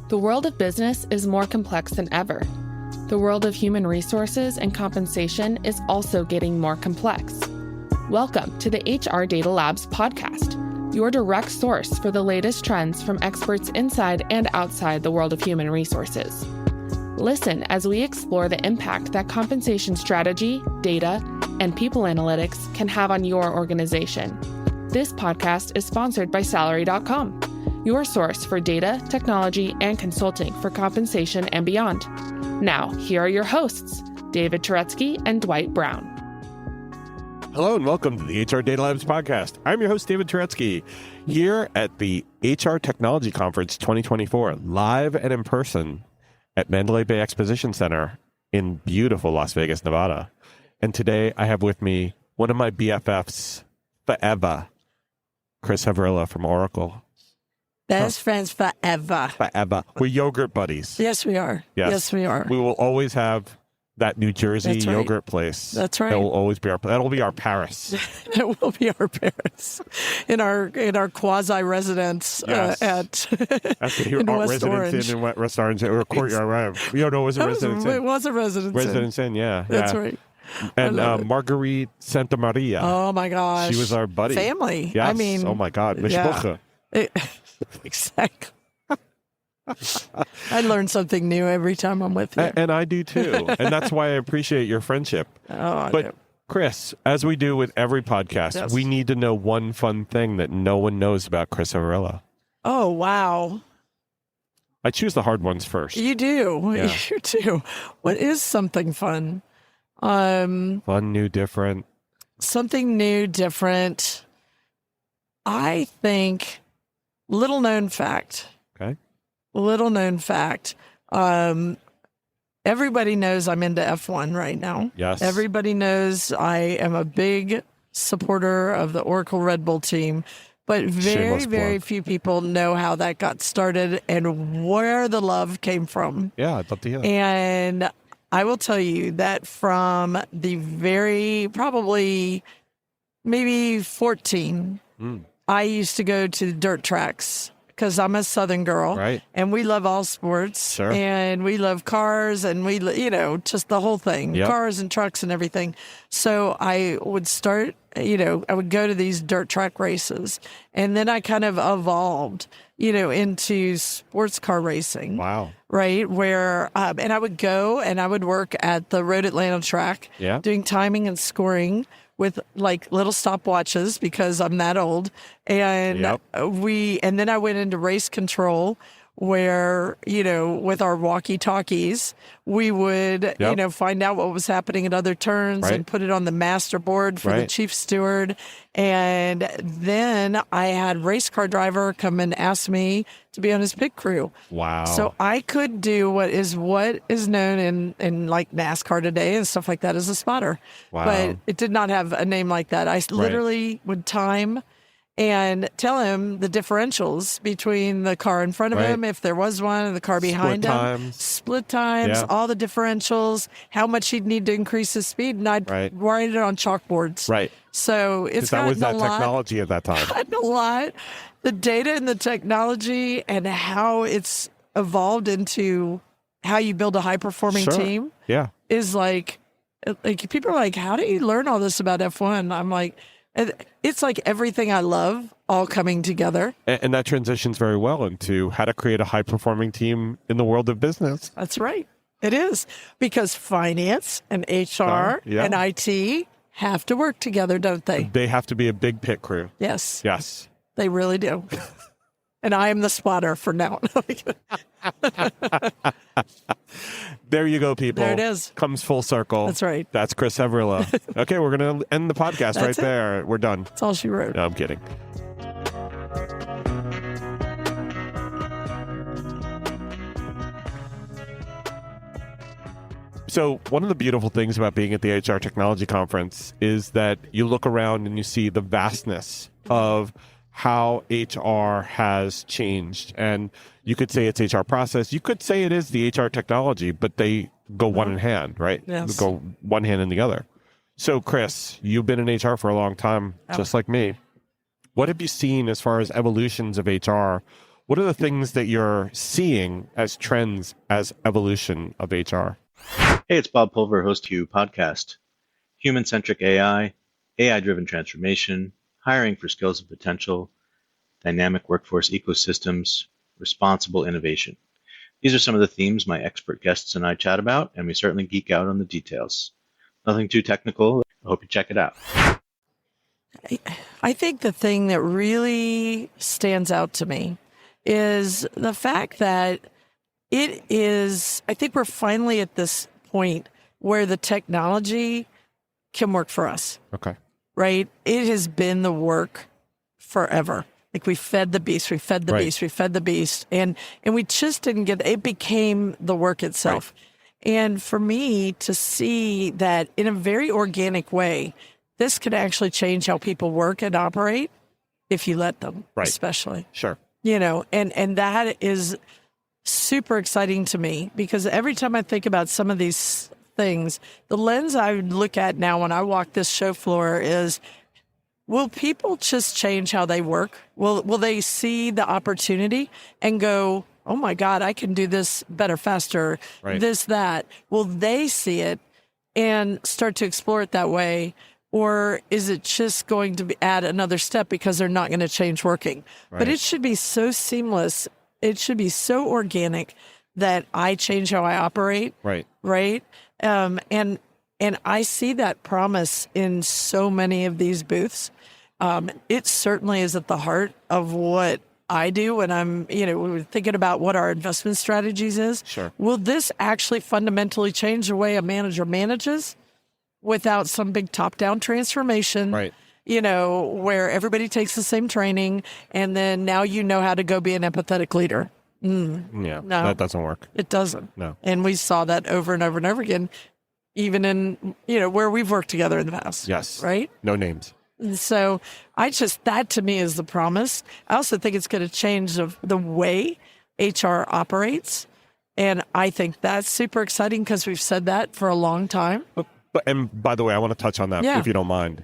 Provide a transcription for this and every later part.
The world of business is more complex than ever. The world of human resources and compensation is also getting more complex. Welcome to the HR Data Labs podcast, your direct source for the latest trends from experts inside and outside the world of human resources. Listen as we explore the impact that compensation strategy, data, and people analytics can have on your organization. This podcast is sponsored by Salary.com, your source for data, technology, and consulting for compensation and beyond. Now, here are your hosts, David Turetsky and Dwight Brown. Hello and welcome to the HR Data Labs podcast. I'm your host, David Turetsky, here at the HR Technology Conference 2024, live and in person at Mandalay Bay Exposition Center in beautiful Las Vegas, Nevada. And today I have with me one of my BFFs forever, Chris Havrilla from Oracle. Best friends forever. Forever. We're yogurt buddies. Yes, we are. Yes, we are. We will always have that New Jersey yogurt place. That's right. That will always be that'll be our Paris. It will be our Paris. In our quasi residence at in West Orange. In West Orange or Courtyard. Right. You don't know it was a residence inn. It was a residence inn. Residence inn, yeah. That's right. And Marguerite Santa Maria. Oh my gosh. She was our buddy. Family. Yes. I mean, oh my God. Mishpocha. Exactly. I learn something new every time I'm with you. And I do too. And that's why I appreciate your friendship. But Chris, as we do with every podcast, we need to know one fun thing that no one knows about Chris Havrilla. Oh, wow. I choose the hard ones first. You do. Yeah. You do. What is something fun? Fun, new, different. Something new, different. I think little known fact. Okay. Little known fact. Everybody knows I'm into F1 right now. Yes. Everybody knows I am a big supporter of the Oracle Red Bull team, but very few people know how that got started and where the love came from. Yeah, I'd love to hear that. And I will tell you that from the probably maybe 14, I used to go to dirt tracks because I'm a Southern girl, right? And we love all sports, sure. And we love cars, and we, just the whole thing, cars and trucks and everything. So I would start, I would go to these dirt track races, and then I kind of evolved, into sports car racing. Wow. Right. Where, and I would go and I would work at the Road Atlanta track, doing timing and scoring with like little stopwatches because I'm that old. And and then I went into race control where, with our walkie-talkies, we would, find out what was happening at other turns and put it on the master board for the chief steward. And then I had race car driver come and ask me to be on his pit crew. Wow. So I could do what is known in like NASCAR today and stuff like that as a spotter. Wow. But it did not have a name like that. I literally would time and tell him the differentials between the car in front of him, if there was one, and the car behind him. Split times, all the differentials, how much he'd need to increase his speed, and I'd write it on chalkboards. Right. So it's gotten that was that technology at that time. Gotten a lot. The data and the technology and how it's evolved into how you build a high-performing team is like people are like, how do you learn all this about F1? I'm like, it's like everything I love all coming together. And that transitions very well into how to create a high-performing team in the world of business. That's right. It is. Because finance and HR and IT have to work together, don't they? They have to be a big pit crew. Yes. Yes. They really do. And I am the spotter for now. There you go, people. There it is. Comes full circle. That's right. That's Chris Havrilla. Okay, we're going to end the podcast there. We're done. That's all she wrote. No, I'm kidding. So one of the beautiful things about being at the HR Technology Conference is that you look around and you see the vastness of how HR has changed. And you could say it's HR process. You could say it is the HR technology, but they go one in hand, right? Yes. They go one hand in the other. So, Chris, you've been in HR for a long time, just like me. What have you seen as far as evolutions of HR What are the things that you're seeing as trends, as evolution of HR? Hey, it's Bob Pulver, host of You podcast. Human-centric AI, AI-driven transformation, hiring for skills and potential, dynamic workforce ecosystems, responsible innovation. These are some of the themes my expert guests and I chat about, and we certainly geek out on the details. Nothing too technical. I hope you check it out. I think the thing that really stands out to me is the fact that I think we're finally at this point where the technology can work for us. Okay. Right? It has been the work forever. Like we fed the beast, we fed the beast, and we just didn't get it. Became the work itself. Right. And for me to see that in a very organic way, this could actually change how people work and operate if you let them, especially. Sure. And that is super exciting to me because every time I think about some of these things, the lens I look at now when I walk this show floor is, will people just change how they work? Will they see the opportunity and go, oh my God, I can do this better, faster, that. Will they see it and start to explore it that way? Or is it just going to add another step because they're not going to change working? Right. But it should be so seamless. It should be so organic that I change how I operate. Right. And I see that promise in so many of these booths. It certainly is at the heart of what I do when I'm, we're thinking about what our investment strategies is. Sure. Will this actually fundamentally change the way a manager manages without some big top-down transformation? Right. Where everybody takes the same training and then now you know how to go be an empathetic leader. No, that doesn't work. It doesn't. No. And we saw that over and over and over again, even in, where we've worked together in the past. Yes. Right? No names. And so that to me is the promise. I also think it's going to change the way HR operates. And I think that's super exciting because we've said that for a long time. And by the way, I want to touch on that if you don't mind.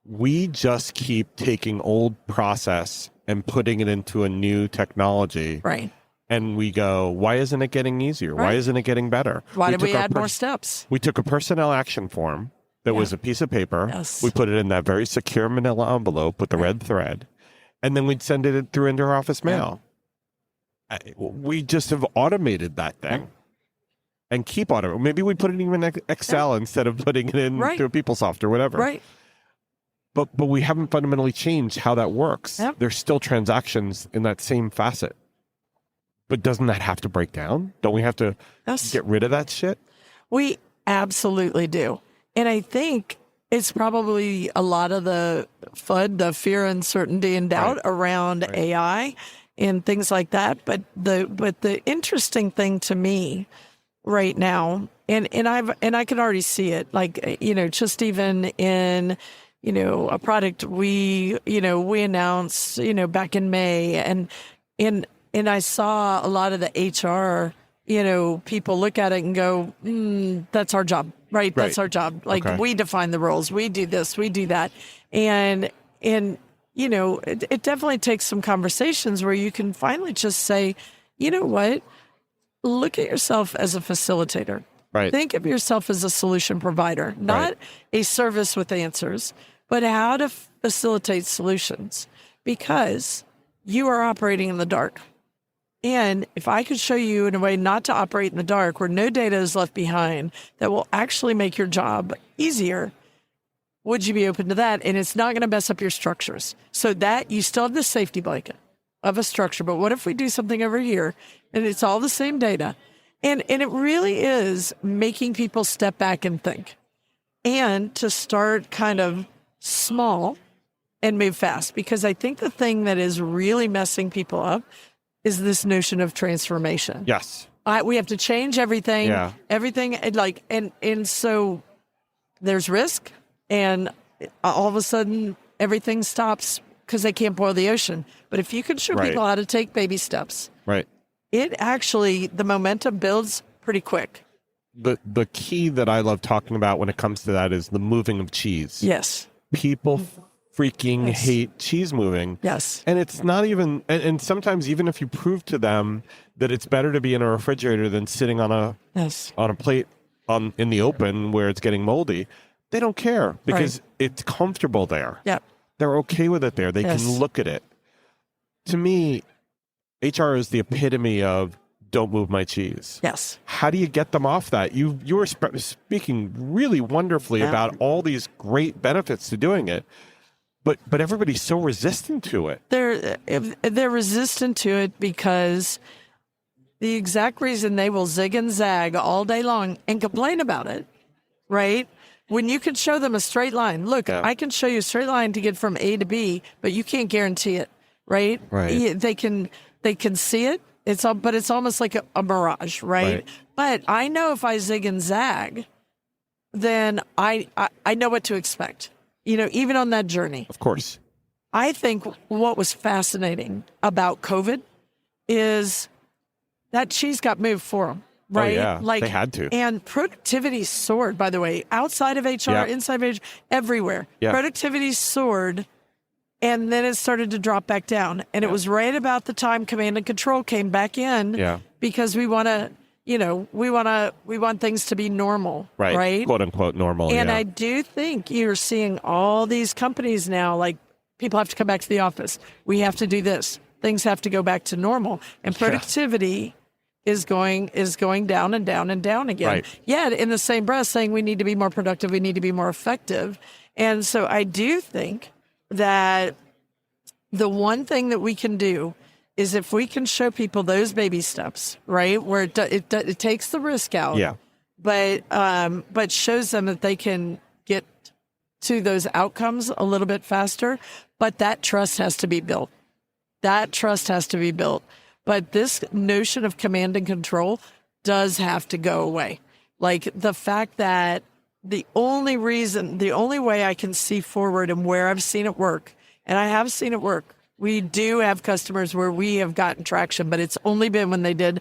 We just keep taking old process and putting it into a new technology. Right. And we go, why isn't it getting easier? Right. Why isn't it getting better? Why did we add more steps? We took a personnel action form that was a piece of paper. Yes. We put it in that very secure manila envelope with the red thread. And then we'd send it through into our office mail. We just have automated that thing. And keep automating. Maybe we put it even in Excel instead of putting it in through PeopleSoft or whatever. Right. But we haven't fundamentally changed how that works. Yep. There's still transactions in that same facet. But doesn't that have to break down? Don't we have to get rid of that shit? We absolutely do. And I think it's probably a lot of the FUD, the fear, uncertainty, and doubt around AI and things like that. But the interesting thing to me right now, and I can already see it, like, just even in a product we announced, back in May, and I saw a lot of the HR, people look at it and go, that's our job, right? That's our job. Like we define the roles, we do this, we do that. And it definitely takes some conversations where you can finally just say, you know what? Look at yourself as a facilitator. Right. Think of yourself as a solution provider, not a service with answers, but how to facilitate solutions, because you are operating in the dark. And if I could show you in a way not to operate in the dark, where no data is left behind, that will actually make your job easier, would you be open to that? And it's not going to mess up your structures. So that you still have the safety blanket of a structure. But what if we do something over here and it's all the same data? And it really is making people step back and think, and to start kind of small and move fast. Because I think the thing that is really messing people up is this notion of transformation. Yes. We have to change everything. Yeah. Everything, and so there's risk, and all of a sudden everything stops because they can't boil the ocean. But if you can show people how to take baby steps, it actually, the momentum builds pretty quick. The key that I love talking about when it comes to that is the moving of cheese. Yes. People freaking hate cheese moving. Yes. And it's not even, and sometimes even if you prove to them that it's better to be in a refrigerator than sitting on a plate in the open where it's getting moldy, they don't care because it's comfortable there. Yeah. They're okay with it there. They can look at it. To me, HR is the epitome of don't move my cheese. Yes. How do you get them off that? You were speaking really wonderfully about all these great benefits to doing it, but everybody's so resistant to it. They're resistant to it because the exact reason they will zig and zag all day long and complain about it, right? When you can show them a straight line. Look, I can show you a straight line to get from A to B, but you can't guarantee it, right? Right. They can see it. But it's almost like a mirage, right? But I know if I zig and zag, then I know what to expect, even on that journey. Of course. I think what was fascinating about COVID is that cheese got moved for them, right? Oh, yeah. They had to. And productivity soared, by the way, outside of HR, inside of HR, everywhere. Yeah. Productivity soared. And then it started to drop back down. And it was right about the time command and control came back in because we want to, we want things to be normal, right? Quote unquote normal. And I do think you're seeing all these companies now, like people have to come back to the office. We have to do this. Things have to go back to normal. And productivity is going down and down and down again. Right. Yet in the same breath saying we need to be more productive, we need to be more effective. And so I do think that the one thing that we can do is if we can show people those baby steps, right, where it takes the risk out, but shows them that they can get to those outcomes a little bit faster. But that trust has to be built. But this notion of command and control does have to go away. Like the fact that the only way I can see forward and where I've seen it work, and I have seen it work, we do have customers where we have gotten traction, but it's only been when they did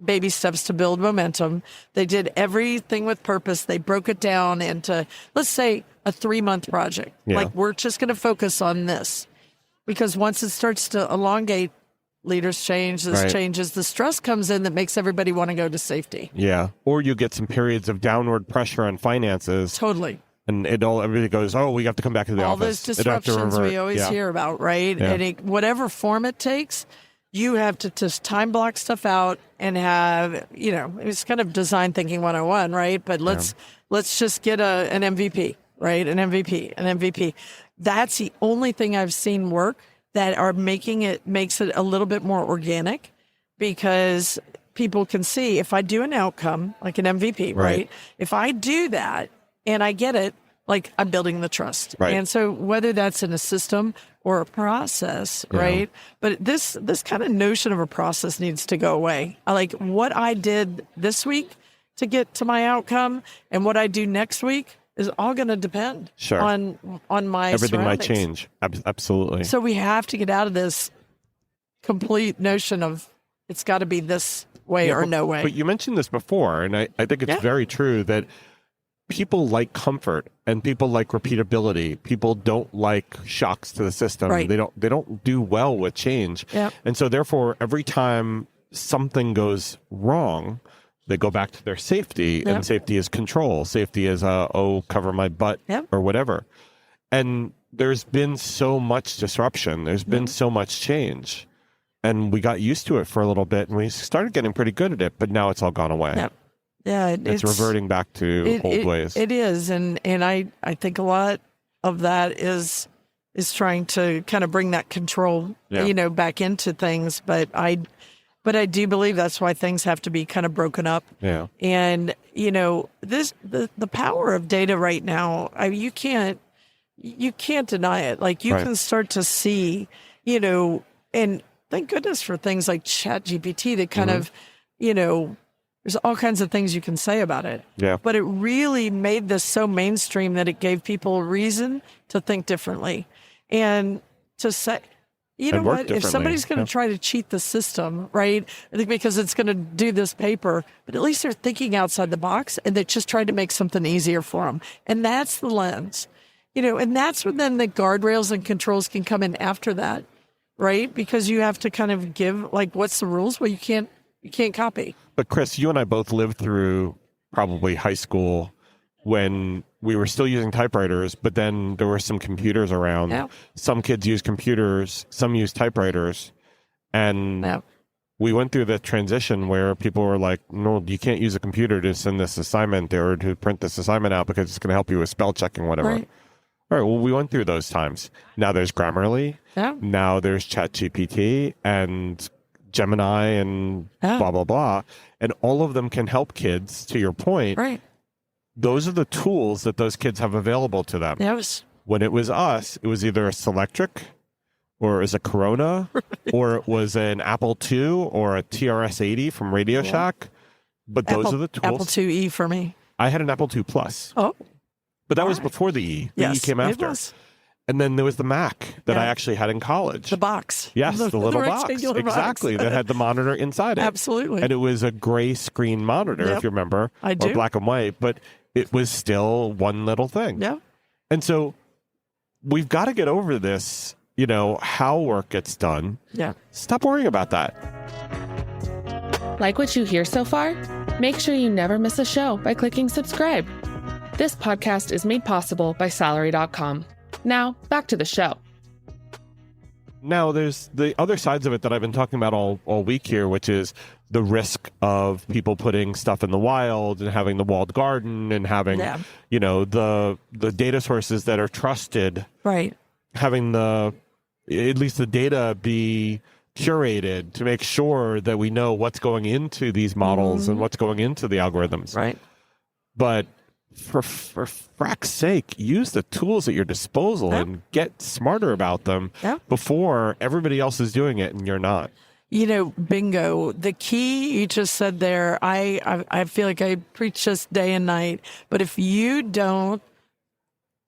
baby steps to build momentum. They did everything with purpose. They broke it down into, let's say, a 3-month project. Yeah. Like, we're just going to focus on this. Because once it starts to elongate, leaders change, changes, the stress comes in that makes everybody want to go to safety. Yeah. Or you get some periods of downward pressure on finances. Totally. And everybody goes, we have to come back to the all office. Those disruptions we always hear about, right? Yeah. And whatever form it takes, you have to just time block stuff out and have, it's kind of design thinking 101, right? But let's just get an MVP, right? An MVP. That's the only thing I've seen work that makes it a little bit more organic, because people can see if I do an outcome like an MVP, right? If I do that and I get it, like, I'm building the trust. Right. And so whether that's in a system or a process, right? But this kind of notion of a process needs to go away. I like what I did this week to get to my outcome and what I do next week is all going to depend on my everything might change. Absolutely. So we have to get out of this complete notion of it's got to be this way or no way. But you mentioned this before, and I think it's very true that people like comfort and people like repeatability. People don't like shocks to the system. Right. They don't do well with change. Yep. And so therefore, every time something goes wrong, they go back to their safety, and safety is control. Safety is, cover my butt or whatever. And there's been so much disruption. There's been so much change. And we got used to it for a little bit, and we started getting pretty good at it, but now it's all gone away. Yep. Yeah, it's reverting back to old ways. It is. And I think a lot of that is trying to kind of bring that control, back into things. But I do believe that's why things have to be kind of broken up. Yeah. And, the power of data right now, you can't deny it. Like, you can start to see, and thank goodness for things like ChatGPT that kind of, there's all kinds of things you can say about it. Yeah. But it really made this so mainstream that it gave people a reason to think differently and to say, you know what, if somebody's going to try to cheat the system, right, I think because it's going to do this paper, but at least they're thinking outside the box and they just tried to make something easier for them. And that's the lens. And that's when then the guardrails and controls can come in after that, right? Because you have to kind of give, like, what's the rules? Well, you can't copy. But Chris, you and I both lived through probably high school when we were still using typewriters, but then there were some computers around. Yeah. Some kids use computers, some use typewriters. And we went through the transition where people were like, no, you can't use a computer to send this assignment or to print this assignment out because it's going to help you with spell checking, whatever. Right. All right, well, we went through those times. Now there's Grammarly. Yeah. Now there's ChatGPT and Gemini and blah, blah, blah. And all of them can help kids, to your point. Right. Those are the tools that those kids have available to them. When it was us, it was either a Selectric or it was a Corona or it was an Apple II or a TRS-80 from Radio Shack. But those are the tools. Apple IIe for me. I had an Apple II Plus. Oh. But that was before the E. The E came after. It was. And then there was the Mac that I actually had in college. The box. Yes, the little box. Exactly. That had the monitor inside it. Absolutely. And it was a gray screen monitor, if you remember. I do. Or black and white, but it was still one little thing. Yeah. And so we've got to get over this, how work gets done. Yeah. Stop worrying about that. Like what you hear so far? Make sure you never miss a show by clicking subscribe. This podcast is made possible by Salary.com. Now, back to the show. Now, there's the other sides of it that I've been talking about all week here, which is the risk of people putting stuff in the wild and having the walled garden and having, the data sources that are trusted. Right. Having at least the data be curated to make sure that we know what's going into these models and what's going into the algorithms. Right. But for frack's sake, use the tools at your disposal and get smarter about them before everybody else is doing it and you're not. Bingo. The key you just said there, I feel like I preach this day and night, but if you don't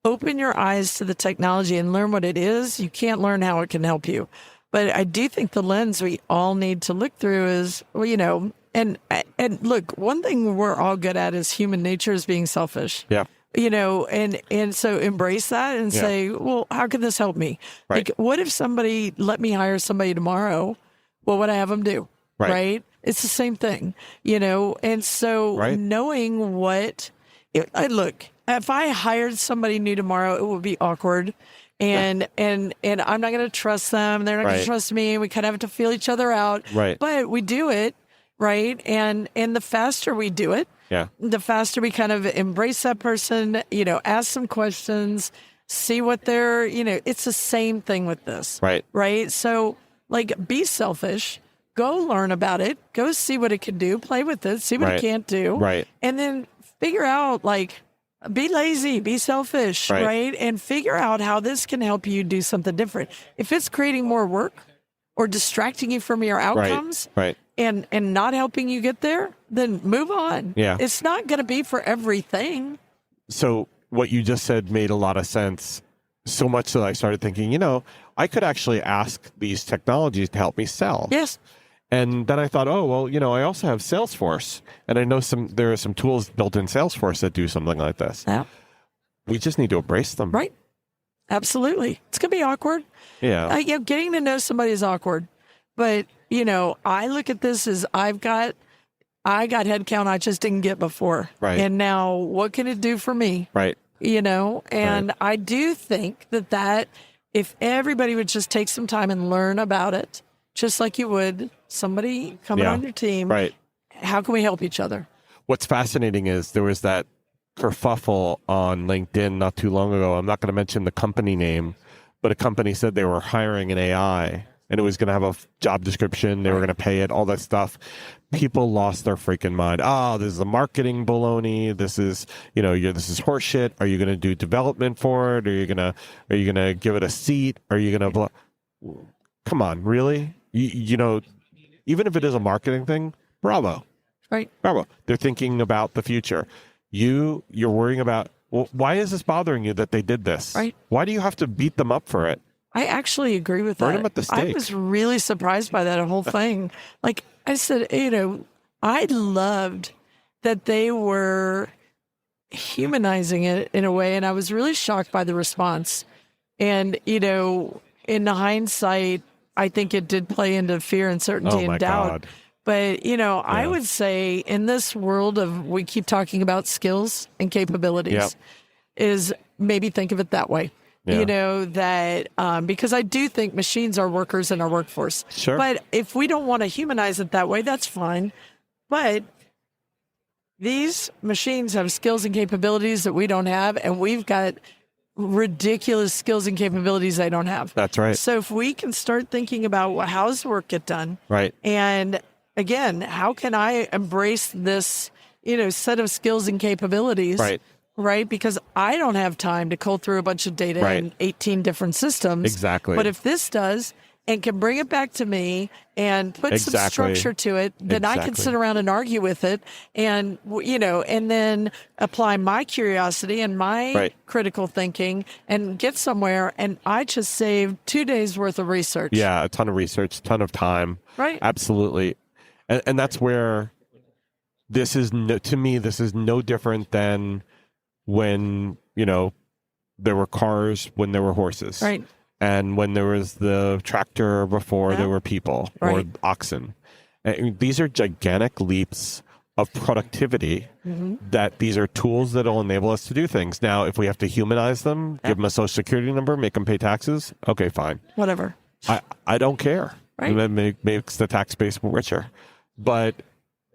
open your eyes to the technology and learn what it is, you can't learn how it can help you. But I do think the lens we all need to look through is, and look, one thing we're all good at is human nature is being selfish. Yeah. And so embrace that and say, well, how can this help me? Right. Like, what if somebody let me hire somebody tomorrow? What would I have them do? Right. It's the same thing, and so knowing look, if I hired somebody new tomorrow, it would be awkward. And I'm not going to trust them. They're not going to trust me. We kind of have to feel each other out. Right. But we do it. Right. And the faster we do it, the faster we kind of embrace that person, ask some questions, see what they're, it's the same thing with this. Right. Right. So be selfish, go learn about it, go see what it can do, play with it, see what it can't do. Right. And then figure out be lazy, be selfish, right? And figure out how this can help you do something different. If it's creating more work or distracting you from your outcomes and not helping you get there, then move on. Yeah. It's not going to be for everything. So what you just said made a lot of sense, so much that I started thinking, I could actually ask these technologies to help me sell. Yes. And then I thought, oh, well, I also have Salesforce. And I know there are some tools built in Salesforce that do something like this. Yeah. We just need to embrace them. Right. Absolutely. It's going to be awkward. Yeah. Getting to know somebody is awkward. But, I look at this as I got headcount I just didn't get before. Right. And now what can it do for me? Right. And I do think that if everybody would just take some time and learn about it, just like you would somebody coming on your team, how can we help each other? What's fascinating is there was that kerfuffle on LinkedIn not too long ago. I'm not going to mention the company name, but a company said they were hiring an AI and it was going to have a job description. They were going to pay it, all that stuff. People lost their freaking mind. Oh, this is a marketing baloney. This is, this is horseshit. Are you going to do development for it? Are you going to give it a seat? Are you going to come on, really? Even if it is a marketing thing, bravo. Right. Bravo. They're thinking about the future. You're worrying about, well, why is this bothering you that they did this? Right. Why do you have to beat them up for it? I actually agree with that. Burn them at the stake. I was really surprised by that whole thing. I said, I loved that they were humanizing it in a way. And I was really shocked by the response. And, in hindsight, I think it did play into fear, uncertainty, and doubt. God. But, I would say in this world we keep talking about skills and capabilities, is maybe think of it that way. Yeah. That because I do think machines are workers in our workforce. Sure. But if we don't want to humanize it that way, that's fine. But these machines have skills and capabilities that we don't have, and we've got ridiculous skills and capabilities they don't have. That's right. So if we can start thinking about how does work get done, right? And again, how can I embrace this, set of skills and capabilities, right? Because I don't have time to cull through a bunch of data in 18 different systems. Exactly. But if this does and can bring it back to me and put some structure to it, then I can sit around and argue with it and, and then apply my curiosity and my critical thinking and get somewhere. And I just saved 2 days worth of research. Yeah, a ton of research, ton of time. Right. Absolutely. And that's where to me, this is no different than when, there were cars, when there were horses. Right. And when there was the tractor before there were people or oxen. And these are gigantic leaps of productivity that these are tools that will enable us to do things. Now, if we have to humanize them, give them a social security number, make them pay taxes, okay, fine. Whatever. I don't care. Right. That makes the tax base richer. But,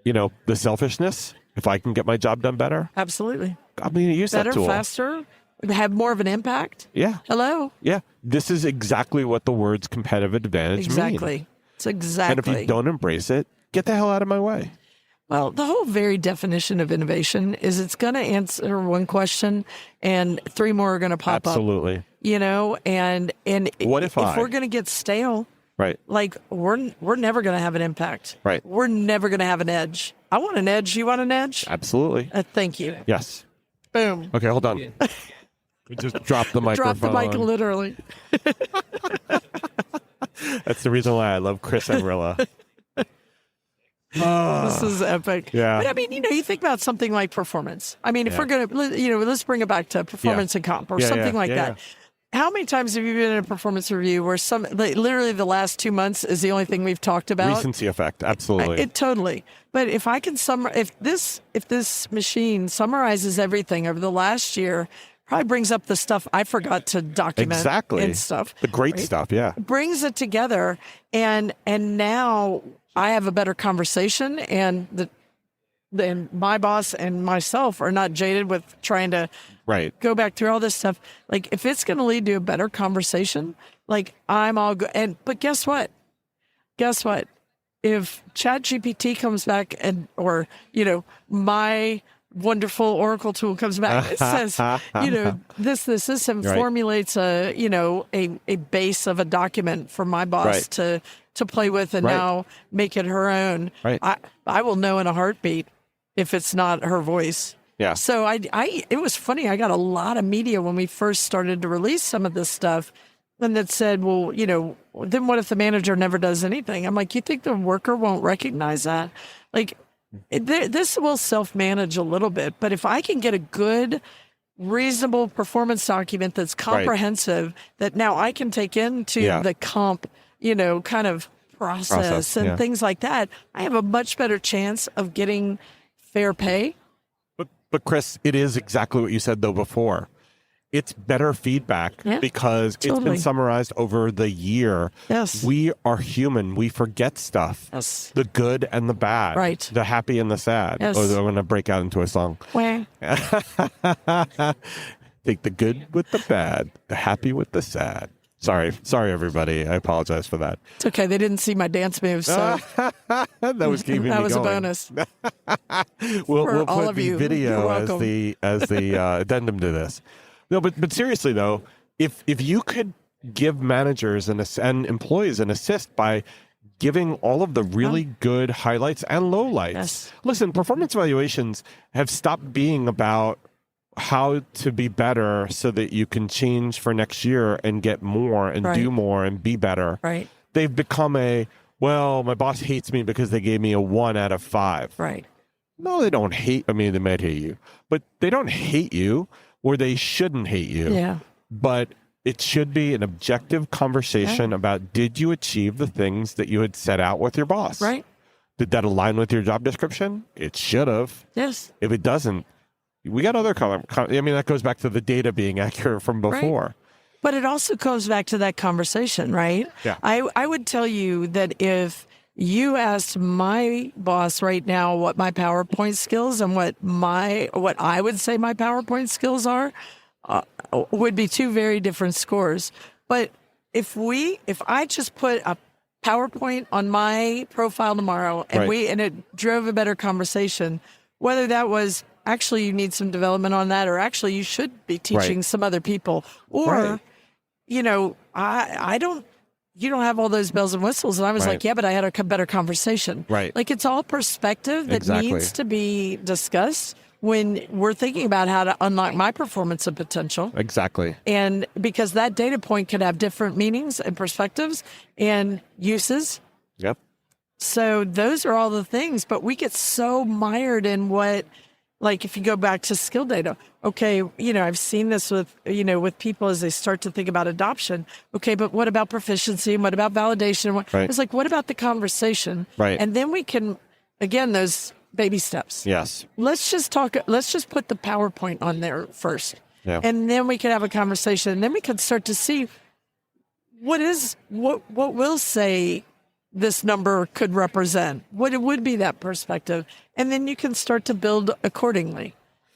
the selfishness, if I can get my job done better. Absolutely. I'm going to use that tool. Better, faster, have more of an impact. Yeah. Hello. Yeah. This is exactly what the words competitive advantage mean. It's exactly. And if you don't embrace it, get the hell out of my way. Well, the whole very definition of innovation is it's going to answer one question and 3 more are going to pop up. Absolutely. And what if we're going to get stale, right? Like we're never going to have an impact. Right. We're never going to have an edge. I want an edge. You want an edge? Absolutely. Thank you. Yes. Boom. Okay, hold on. We just dropped the microphone. Drop the mic literally. That's the reason why I love Chris Havrilla. This is epic. Yeah. But I mean, you think about something like performance. I mean, if we're going to, let's bring it back to performance and comp or something like that. Yeah. How many times have you been in a performance review where literally the last 2 months is the only thing we've talked about? Recency effect. Absolutely. Totally. But if I can if this machine summarizes everything over the last year, probably brings up the stuff I forgot to document and stuff. The great stuff, yeah. Brings it together, and now I have a better conversation, and then my boss and myself are not jaded with trying to go back through all this stuff. Like, if it's going to lead to a better conversation, like, I'm all good. But guess what? If ChatGPT comes back or my wonderful Oracle tool comes back, it says, this, and formulates a base of a document for my boss to play with and now make it her own. Right. I will know in a heartbeat if it's not her voice. Yeah. So it was funny. I got a lot of media when we first started to release some of this stuff, and that said, well, then what if the manager never does anything? I'm like, you think the worker won't recognize that? Like, this will self-manage a little bit, but if I can get a good, reasonable performance document that's comprehensive, that now I can take into the comp, kind of process and things like that, I have a much better chance of getting fair pay. But Chris, it is exactly what you said, though, before. It's better feedback because it's been summarized over the year. Yes. We are human. We forget stuff. Yes. The good and the bad. Right. The happy and the sad. Yes. Oh, I'm going to break out into a song. Where? Take the good with the bad, the happy with the sad. Sorry, everybody. I apologize for that. It's okay. They didn't see my dance moves, so that was keeping me that was going. A bonus. We'll put the video as the addendum to this. No, but seriously though, if you could give managers and employees an assist by giving all of the really good highlights and lowlights. Yes. Listen, performance evaluations have stopped being about how to be better so that you can change for next year and get more and do more and be better. Right. They've become my boss hates me because they gave me a 1 out of 5. Right. No, they don't hate. I mean, they might hate you, but they don't hate you, or they shouldn't hate you. Yeah. But it should be an objective conversation about, did you achieve the things that you had set out with your boss? Right. Did that align with your job description? It should have. Yes. If it doesn't, we got other that goes back to the data being accurate from before. Right. But it also goes back to that conversation, right? Yeah. I would tell you that if you asked my boss right now what my PowerPoint skills and what I would say my PowerPoint skills are, would be two very different scores. But if I just put a PowerPoint on my profile tomorrow and it drove a better conversation, whether that was actually you need some development on that, or actually you should be teaching some other people, or you don't have all those bells and whistles. And I was like, yeah, but I had a better conversation. Right. Like, it's all perspective that needs to be discussed when we're thinking about how to unlock my performance and potential. Exactly. And because that data point could have different meanings and perspectives and uses. Yep. So those are all the things, but we get so mired in what, like, if you go back to skill data, okay, I've seen this with people as they start to think about adoption. Okay, but what about proficiency and what about validation? It's like, what about the conversation? Right. And then we can, again, those baby steps. Yes. Let's just put the PowerPoint on there first. Yeah. And then we can have a conversation. And then we can start to see what will say this number could represent, what it would be, that perspective. And then you can start to build accordingly.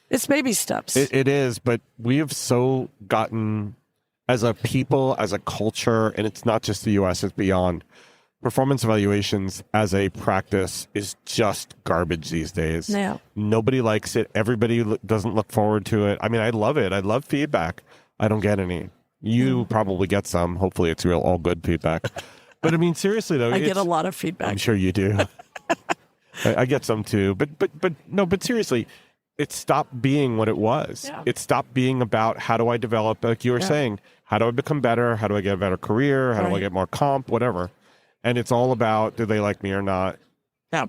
It's baby steps. It is, but we have so gotten, as a people, as a culture, and it's not just the U.S., it's beyond, performance evaluations as a practice is just garbage these days. Yeah. Nobody likes it. Everybody doesn't look forward to it. I mean, I love it. I love feedback. I don't get any. You probably get some. Hopefully it's all good feedback. But I mean, seriously though, I get a lot of feedback. I'm sure you do. I get some too. But seriously, it stopped being what it was. Yeah. It stopped being about, how do I develop, like you were saying, how do I become better? How do I get a better career? How do I get more comp? Whatever. And it's all about, do they like me or not? Yeah.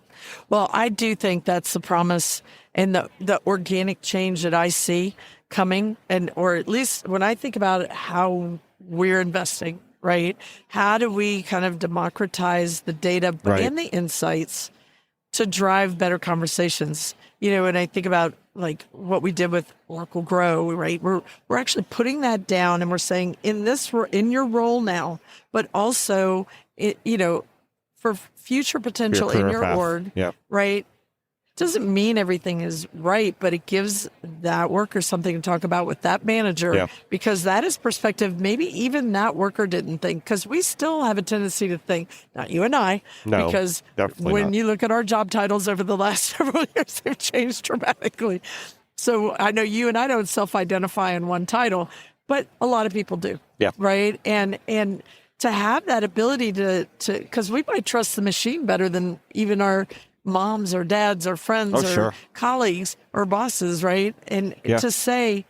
Well, I do think that's the promise and the organic change that I see coming, or at least when I think about how we're investing, right? How do we kind of democratize the data and the insights to drive better conversations? And I think about like what we did with Oracle Grow, right? We're actually putting that down and we're saying in your role now, but also for future potential in your org, right? Doesn't mean everything is right, but it gives that worker something to talk about with that manager, because that is perspective maybe even that worker didn't think, because we still have a tendency to think, not you and I, because when you look at our job titles over the last several years, they've changed dramatically. So I know you and I don't self-identify in one title, but a lot of people do, right? And to have that ability to because we might trust the machine better than even our moms or dads or friends or colleagues or bosses, right? And to say,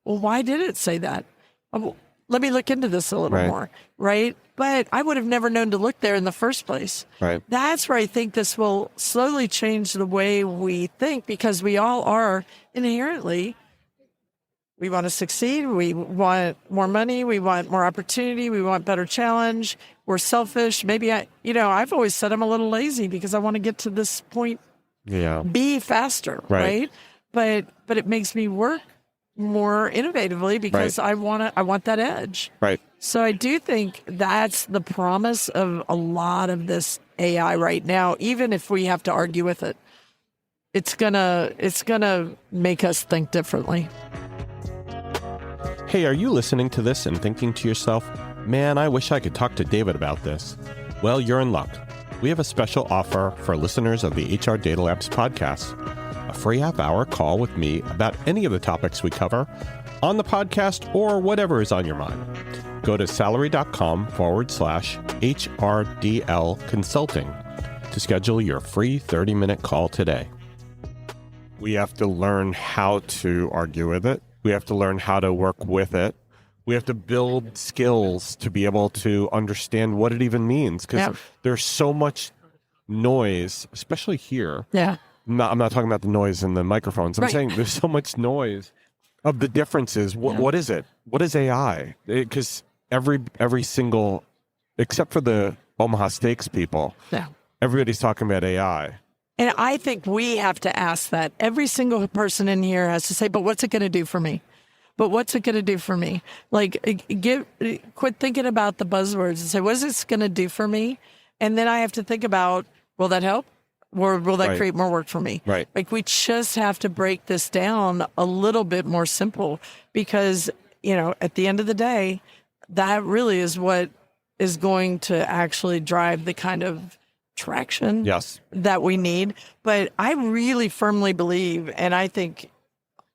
well, why did it say that? Let me look into this a little more, right? But I would have never known to look there in the first place. Right. That's where I think this will slowly change the way we think, because we all are inherently, we want to succeed. We want more money. We want more opportunity. We want better challenge. We're selfish. Maybe I've always said I'm a little lazy because I want to get to this point B faster, right? But it makes me work more innovatively because I want that edge. Right. So I do think that's the promise of a lot of this AI right now, even if we have to argue with it. It's gonna make us think differently. Hey, are you listening to this and thinking to yourself, man, I wish I could talk to David about this? Well, you're in luck. We have a special offer for listeners of the HR Data Labs podcast. A free half-hour call with me about any of the topics we cover on the podcast or whatever is on your mind. Go to salary.com/HRDL consulting to schedule your free 30-minute call today. We have to learn how to argue with it. We have to learn how to work with it. We have to build skills to be able to understand what it even means, because there's so much noise, especially here. Yeah. I'm not talking about the noise in the microphones. I'm saying there's so much noise of the differences. What is it? What is AI? Because every single, except for the Omaha Steaks people, everybody's talking about AI. And I think we have to ask that. Every single person in here has to say, but what's it going to do for me? But what's it going to do for me? Like, quit thinking about the buzzwords and say, what is this going to do for me? And then I have to think about, will that help? Or will that create more work for me? Right. Like, we just have to break this down a little bit more simple because, at the end of the day, that really is what is going to actually drive the kind of traction that we need. But I really firmly believe, and I think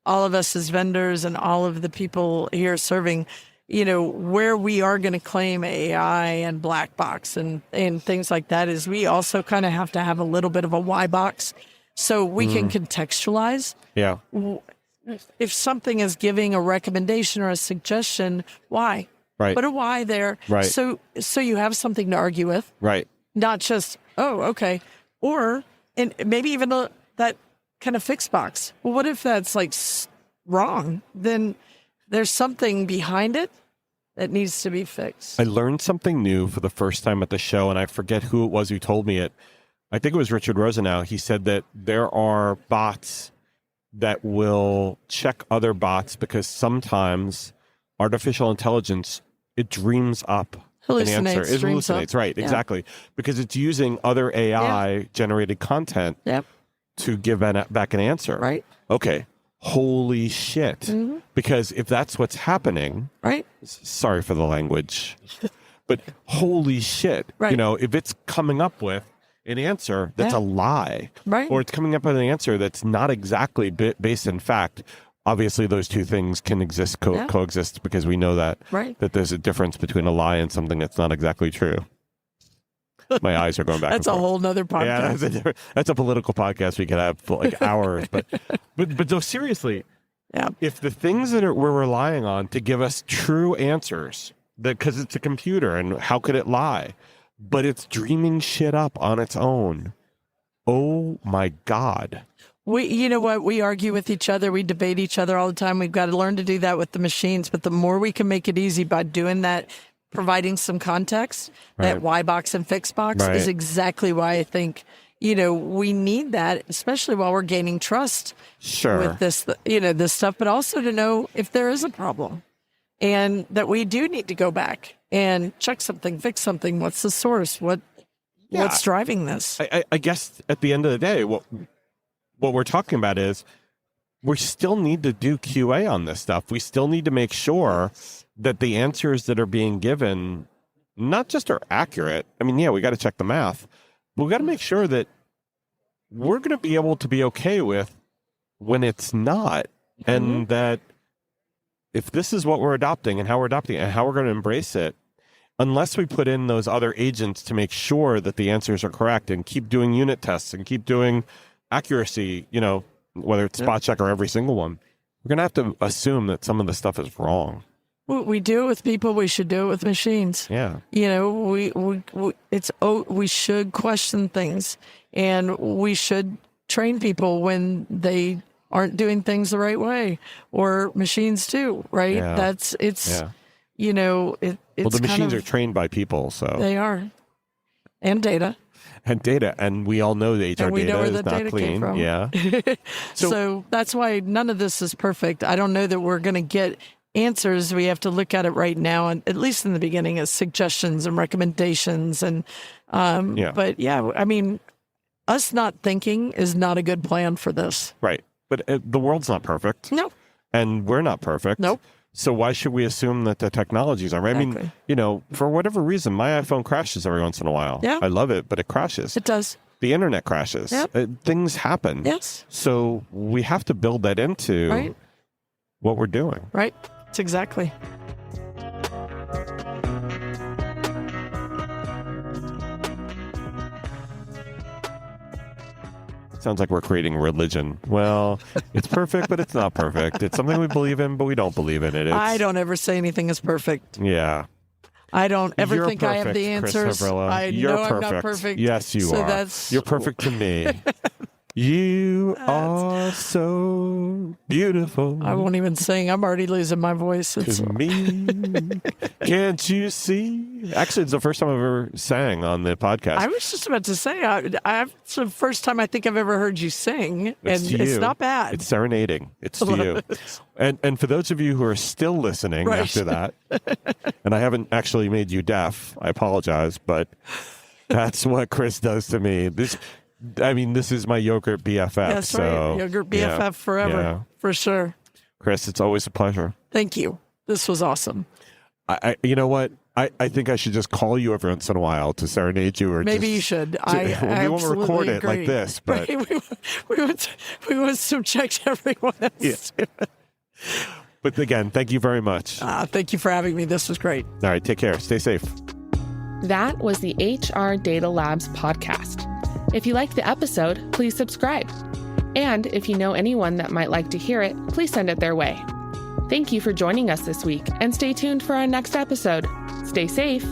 all of us as vendors and all of the people here serving, where we are going to claim AI and black box and things like that is we also kind of have to have a little bit of a why box so we can contextualize. Yeah. If something is giving a recommendation or a suggestion, why? Right. Put a why there. Right. So you have something to argue with. Right. Not just, oh, okay. Or, and maybe even that kind of fixed box. Well, what if that's like wrong? Then there's something behind it that needs to be fixed. I learned something new for the first time at the show, and I forget who it was who told me it. I think it was Richard Rosenau. He said that there are bots that will check other bots because sometimes artificial intelligence, it dreams up an answer. It hallucinates, right, exactly. Because it's using other AI-generated content to give back an answer. Right. Okay. Holy shit. Mm-hmm. Because if that's what's happening, sorry for the language, but holy shit. Right. If it's coming up with an answer that's a lie, or it's coming up with an answer that's not exactly based in fact, obviously those two things can coexist because we know that there's a difference between a lie and something that's not exactly true. My eyes are going back. That's a whole nother podcast. Yeah, that's a political podcast we could have for like hours. But no, seriously, if the things that we're relying on to give us true answers, because it's a computer and how could it lie? But it's dreaming shit up on its own. Oh my God. You know what? We argue with each other. We debate each other all the time. We've got to learn to do that with the machines. But the more we can make it easy by doing that, providing some context, that why box and fix box is exactly why I think, we need that, especially while we're gaining trust with this, this stuff, but also to know if there is a problem and that we do need to go back and check something, fix something. What's the source? What's driving this? I guess at the end of the day, what we're talking about is we still need to do QA on this stuff. We still need to make sure that the answers that are being given not just are accurate. I mean, we got to check the math, but we got to make sure that we're going to be able to be okay with when it's not, and that if this is what we're adopting and how we're adopting it and how we're going to embrace it, unless we put in those other agents to make sure that the answers are correct and keep doing unit tests and keep doing accuracy, whether it's spot check or every single one, we're going to have to assume that some of the stuff is wrong. We do it with people. We should do it with machines. Yeah. We should question things, and we should train people when they aren't doing things the right way, or machines too. Right. Yeah. Well, the machines are trained by people, so they are, and data. And we all know the HR data is not clean. Yeah. So that's why none of this is perfect. I don't know that we're going to get answers. We have to look at it right now, and at least in the beginning, as suggestions and recommendations. And but I mean, us not thinking is not a good plan for this. Right. But the world's not perfect. No. And we're not perfect. Nope. So why should we assume that the technologies are right? Exactly. I mean, for whatever reason, my iPhone crashes every once in a while. Yeah. I love it, but it crashes. It does. The internet crashes. Yep. Things happen. Yes. So we have to build that into what we're doing. Right. It's exactly. Sounds like we're creating religion. Well, it's perfect, but it's not perfect. It's something we believe in, but we don't believe in it. I don't ever say anything is perfect. Yeah. I don't ever You're think perfect, I have the answers. Chris Havrilla. I You're know perfect. I'm not perfect. Yes, you are. You're perfect to me. You are so beautiful. I won't even sing. I'm already losing my voice. To me, can't you see? Actually, it's the first time I've ever sang on the podcast. I was just about to say, it's the first time I think I've ever heard you sing, it's not bad. It's serenading. It's to you. And for those of you who are still listening after that, and I haven't actually made you deaf, I apologize, but that's what Chris does to me. This is my yogurt BFF. That's right. Yogurt BFF forever, for sure. Chris, it's always a pleasure. Thank you. This was awesome. You know what? I think I should just call you every once in a while to serenade you, or maybe you should. We won't record it like this, but we want to check everyone else. Yes. But again, thank you very much. Thank you for having me. This was great. All right, take care. Stay safe. That was the HR Data Labs podcast. If you liked the episode, please subscribe. And if you know anyone that might like to hear it, please send it their way. Thank you for joining us this week, and stay tuned for our next episode. Stay safe.